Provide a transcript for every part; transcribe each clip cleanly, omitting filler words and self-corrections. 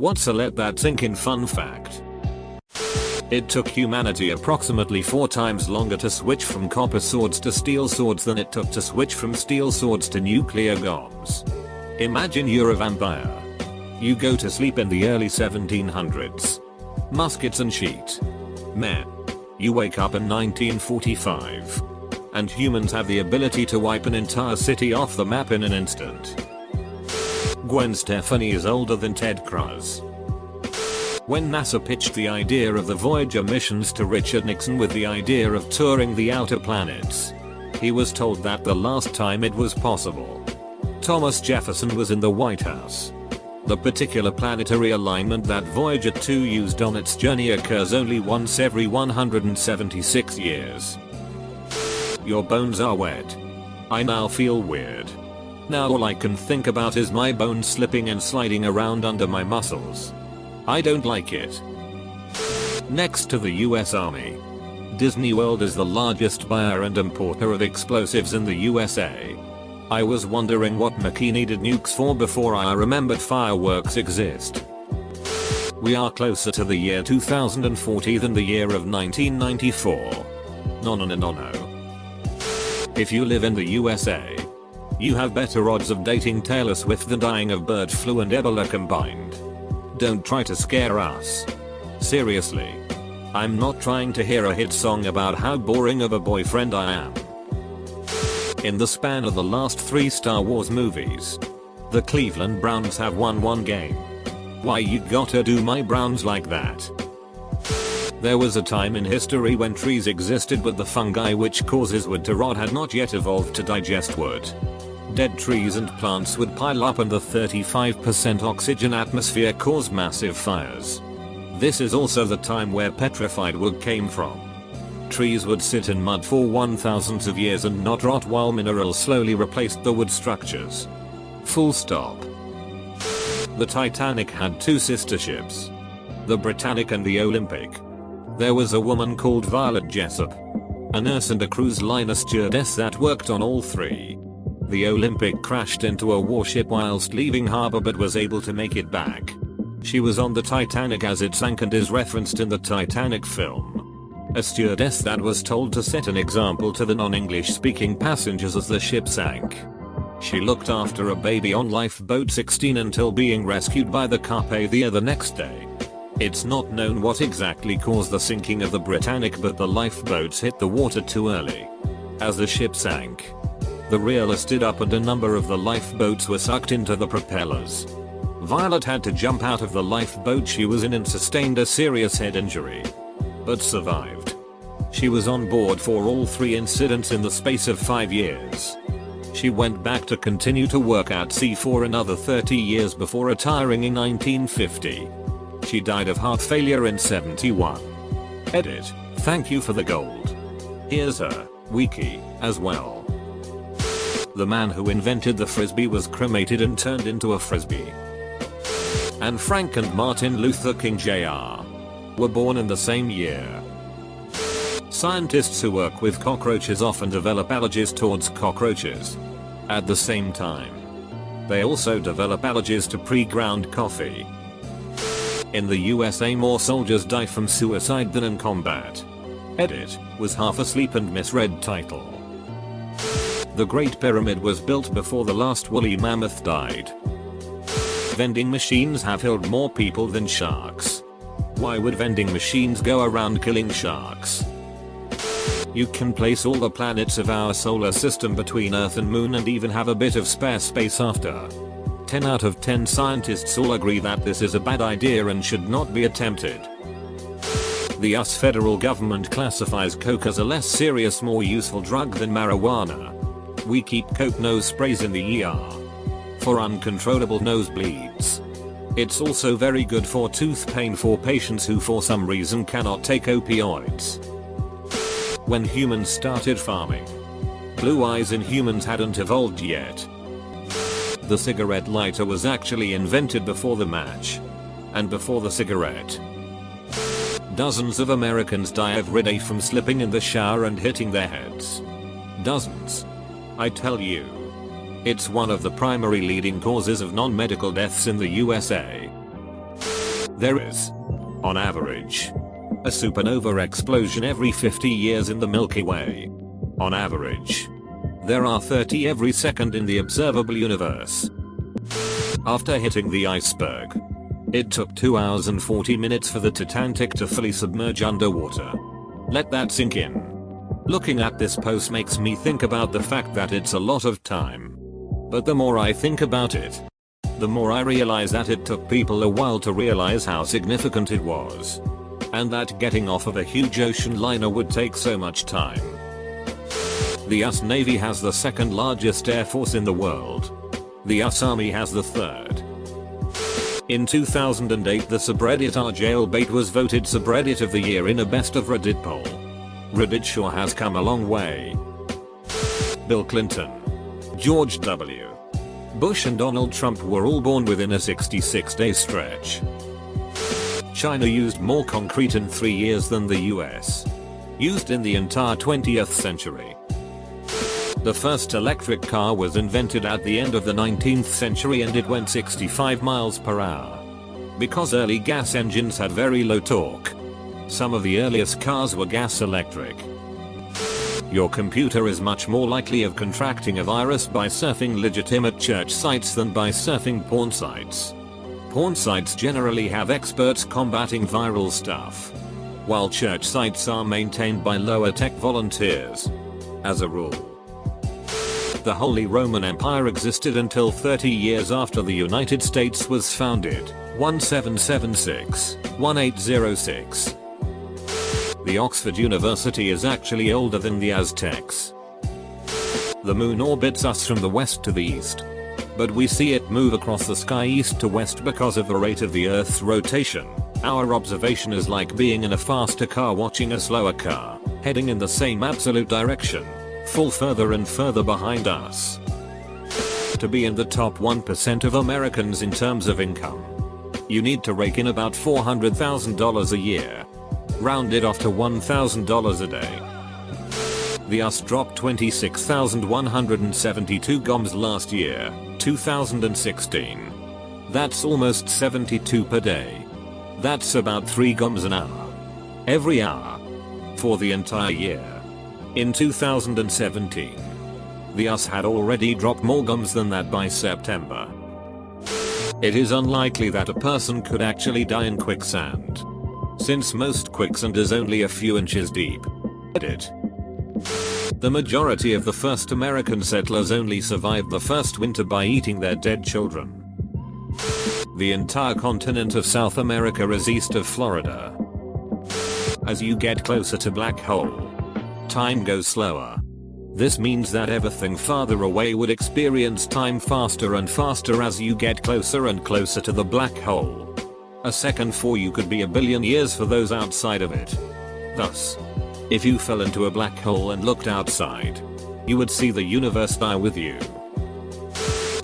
What's a let that sink in fun fact? It took humanity approximately 4 times longer to switch from copper swords to steel swords than it took to switch from steel swords to nuclear bombs. Imagine you're a vampire. You go to sleep in the early 1700s. Muskets and sheet. Men. You wake up in 1945. And humans have the ability to wipe an entire city off the map in an instant. Gwen Stefani is older than Ted Cruz. When NASA pitched the idea of the Voyager missions to Richard Nixon with the idea of touring the outer planets, he was told that the last time it was possible. Thomas Jefferson was in the White House. The particular planetary alignment that Voyager 2 used on its journey occurs only once every 176 years. Your bones are wet. I now feel weird. Now all I can think about is my bones slipping and sliding around under my muscles. I don't like it. Next to the US Army, Disney World is the largest buyer and importer of explosives in the USA. I was wondering what Mickey needed nukes for before I remembered fireworks exist. We are closer to the year 2040 than the year of 1994. No. If you live in the USA, you have better odds of dating Taylor Swift than dying of bird flu and Ebola combined. Don't try to scare us. Seriously. I'm not trying to hear a hit song about how boring of a boyfriend I am. In the span of the last 3 Star Wars movies, the Cleveland Browns have won 1 game. Why you gotta do my Browns like that? There was a time in history when trees existed but the fungi which causes wood to rot had not yet evolved to digest wood. Dead trees and plants would pile up and the 35% oxygen atmosphere caused massive fires. This is also the time where petrified wood came from. Trees would sit in mud for 1000s of years and not rot while minerals slowly replaced the wood structures. Full stop. The Titanic had 2 sister ships. The Britannic and the Olympic. There was a woman called Violet Jessop, a nurse and a cruise liner stewardess that worked on all 3. The Olympic crashed into a warship whilst leaving harbor but was able to make it back. She was on the Titanic as it sank and is referenced in the Titanic film. A stewardess that was told to set an example to the non-English speaking passengers as the ship sank. She looked after a baby on lifeboat 16 until being rescued by the Carpathia the next day. It's not known what exactly caused the sinking of the Britannic, but the lifeboats hit the water too early. As the ship sank, the reel stood up and a number of the lifeboats were sucked into the propellers. Violet had to jump out of the lifeboat she was in and sustained a serious head injury, but survived. She was on board for all 3 incidents in the space of 5 years. She went back to continue to work at sea for another 30 years before retiring in 1950. She died of heart failure in 71. Edit. Thank you for the gold. Here's her wiki as well. The man who invented the frisbee was cremated and turned into a frisbee. Anne Frank and Martin Luther King Jr. were born in the same year. Scientists who work with cockroaches often develop allergies towards cockroaches. At the same time, they also develop allergies to pre-ground coffee. In the USA, more soldiers die from suicide than in combat. Edit. Was half asleep and misread title. The Great Pyramid was built before the last woolly mammoth died. Vending machines have killed more people than sharks. Why would vending machines go around killing sharks? You can place all the planets of our solar system between Earth and Moon and even have a bit of spare space after. 10 out of 10 scientists all agree that this is a bad idea and should not be attempted. The US federal government classifies coke as a less serious, more useful drug than marijuana. We keep coke nose sprays in the ER for uncontrollable nosebleeds. It's also very good for tooth pain for patients who for some reason cannot take opioids. When humans started farming, blue eyes in humans hadn't evolved yet. The cigarette lighter was actually invented before the match and before the cigarette. Dozens of Americans die every day from slipping in the shower and hitting their heads. Dozens. I tell you. It's one of the primary leading causes of non-medical deaths in the USA. There is, on average, a supernova explosion every 50 years in the Milky Way. On average, there are 30 every second in the observable universe. After hitting the iceberg, it took 2 hours and 40 minutes for the Titanic to fully submerge underwater. Let that sink in. Looking at this post makes me think about the fact that it's a lot of time. But the more I think about it, the more I realize that it took people a while to realize how significant it was. And that getting off of a huge ocean liner would take so much time. The US Navy has the second largest air force in the world. The US Army has the third. In 2008 the subreddit rJailbait was voted subreddit of the year in a best of Reddit poll. Reddit sure has come a long way. Bill Clinton, George W. Bush and Donald Trump were all born within a 66-day stretch. China used more concrete in 3 years than the US used in the entire 20th century. The first electric car was invented at the end of the 19th century and it went 65 miles per hour. Because early gas engines had very low torque, some of the earliest cars were gas electric. Your computer is much more likely of contracting a virus by surfing legitimate church sites than by surfing porn sites. Porn sites generally have experts combating viral stuff, while church sites are maintained by lower tech volunteers. As a rule, the Holy Roman Empire existed until 30 years after the United States was founded, 1776-1806. The Oxford University is actually older than the Aztecs. The moon orbits us from the west to the east, but we see it move across the sky east to west because of the rate of the Earth's rotation. Our observation is like being in a faster car watching a slower car, heading in the same absolute direction, fall further and further behind us. To be in the top 1% of Americans in terms of income, you need to rake in about $400,000 a year. Rounded off to $1,000 a day. The US dropped 26,172 GOMs last year, 2016. That's almost 72 per day. That's about 3 GOMs an hour. Every hour. For the entire year. In 2017. The US had already dropped more GOMs than that by September. It is unlikely that a person could actually die in quicksand, since most quicksand is only a few inches deep. Edit. The majority of the first American settlers only survived the first winter by eating their dead children. The entire continent of South America is east of Florida. As you get closer to black hole, time goes slower. This means that everything farther away would experience time faster and faster as you get closer and closer to the black hole. A second for you could be a billion years for those outside of it. Thus, if you fell into a black hole and looked outside, you would see the universe die with you.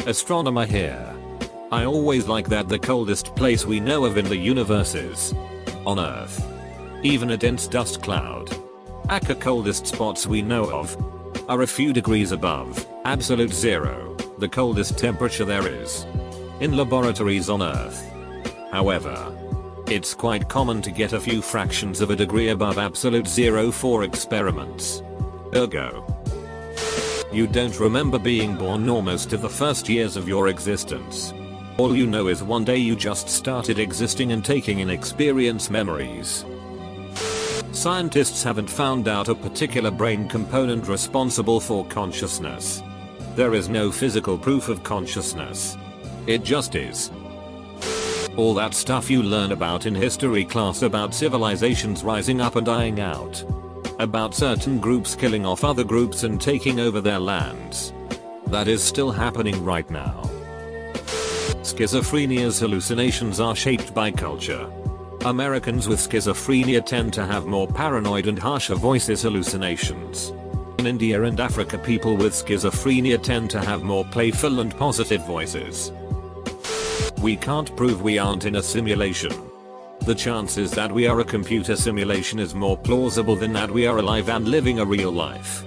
Astronomer here. I always like that the coldest place we know of in the universe is on Earth. Even a dense dust cloud. The coldest spots we know of are a few degrees above absolute zero, the coldest temperature there is in laboratories on Earth. However, it's quite common to get a few fractions of a degree above absolute zero for experiments. Ergo, you don't remember being born nor most of the first years of your existence. All you know is one day you just started existing and taking in experience memories. Scientists haven't found out a particular brain component responsible for consciousness. There is no physical proof of consciousness. It just is. All that stuff you learn about in history class about civilizations rising up and dying out. About certain groups killing off other groups and taking over their lands. That is still happening right now. Schizophrenia's hallucinations are shaped by culture. Americans with schizophrenia tend to have more paranoid and harsher voices hallucinations. In India and Africa, people with schizophrenia tend to have more playful and positive voices. We can't prove we aren't in a simulation. The chances that we are a computer simulation is more plausible than that we are alive and living a real life.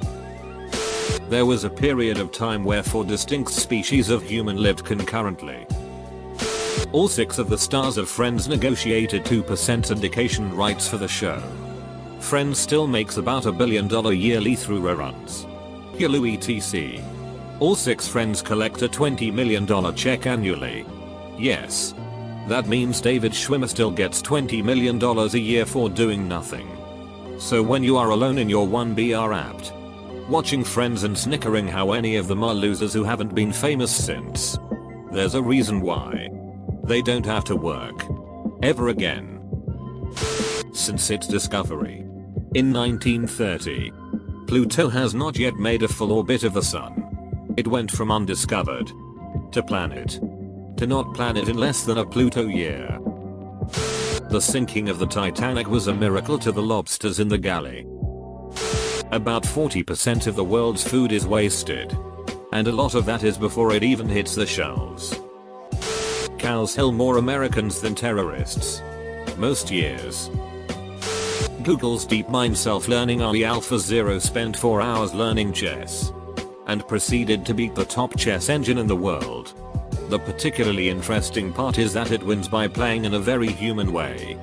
There was a period of time where 4 distinct species of human lived concurrently. All 6 of the stars of Friends negotiated 2% syndication rights for the show. Friends still makes about $1 billion yearly through reruns. Hulu etc. All 6 Friends collect a $20 million check annually. Yes. That means David Schwimmer still gets $20 million a year for doing nothing. So when you are alone in your 1BR apt, watching Friends and snickering how any of them are losers who haven't been famous since, there's a reason why. They don't have to work. Ever again. Since its discovery. In 1930. Pluto has not yet made a full orbit of the sun. It went from undiscovered to planet to not planet in less than a Pluto year. The sinking of the Titanic was a miracle to the lobsters in the galley. About 40% of the world's food is wasted. And a lot of that is before it even hits the shelves. Cows kill more Americans than terrorists. Most years. Google's DeepMind self-learning AI AlphaZero spent 4 hours learning chess. And proceeded to beat the top chess engine in the world. The particularly interesting part is that it wins by playing in a very human way.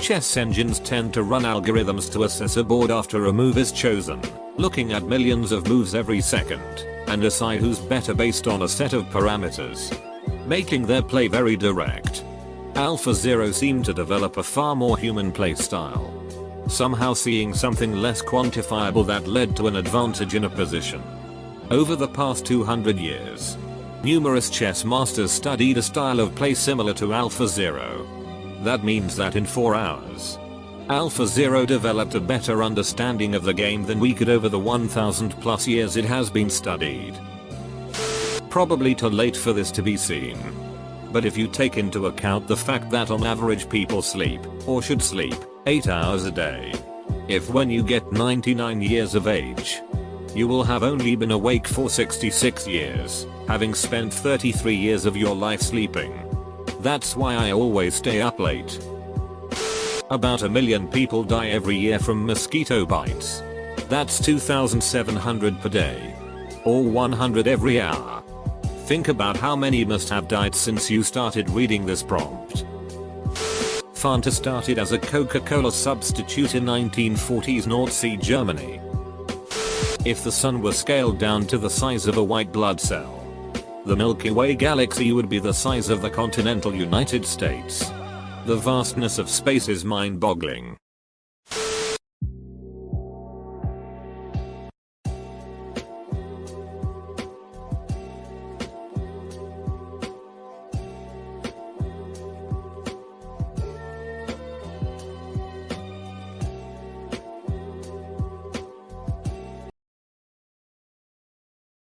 Chess engines tend to run algorithms to assess a board after a move is chosen, looking at millions of moves every second, and decide who's better based on a set of parameters, making their play very direct. AlphaZero seemed to develop a far more human play style, somehow seeing something less quantifiable that led to an advantage in a position. Over the past 200 years, numerous chess masters studied a style of play similar to AlphaZero. That means that in 4 hours, AlphaZero developed a better understanding of the game than we could over the 1000 plus years it has been studied. Probably too late for this to be seen. But if you take into account the fact that on average people sleep, or should sleep, 8 hours a day. If when you get 99 years of age, you will have only been awake for 66 years, having spent 33 years of your life sleeping. That's why I always stay up late. About 1 million people die every year from mosquito bites. That's 2,700 per day. Or 100 every hour. Think about how many must have died since you started reading this prompt. Fanta started as a Coca-Cola substitute in 1940s North Sea Germany. If the sun were scaled down to the size of a white blood cell, the Milky Way galaxy would be the size of the continental United States. The vastness of space is mind-boggling.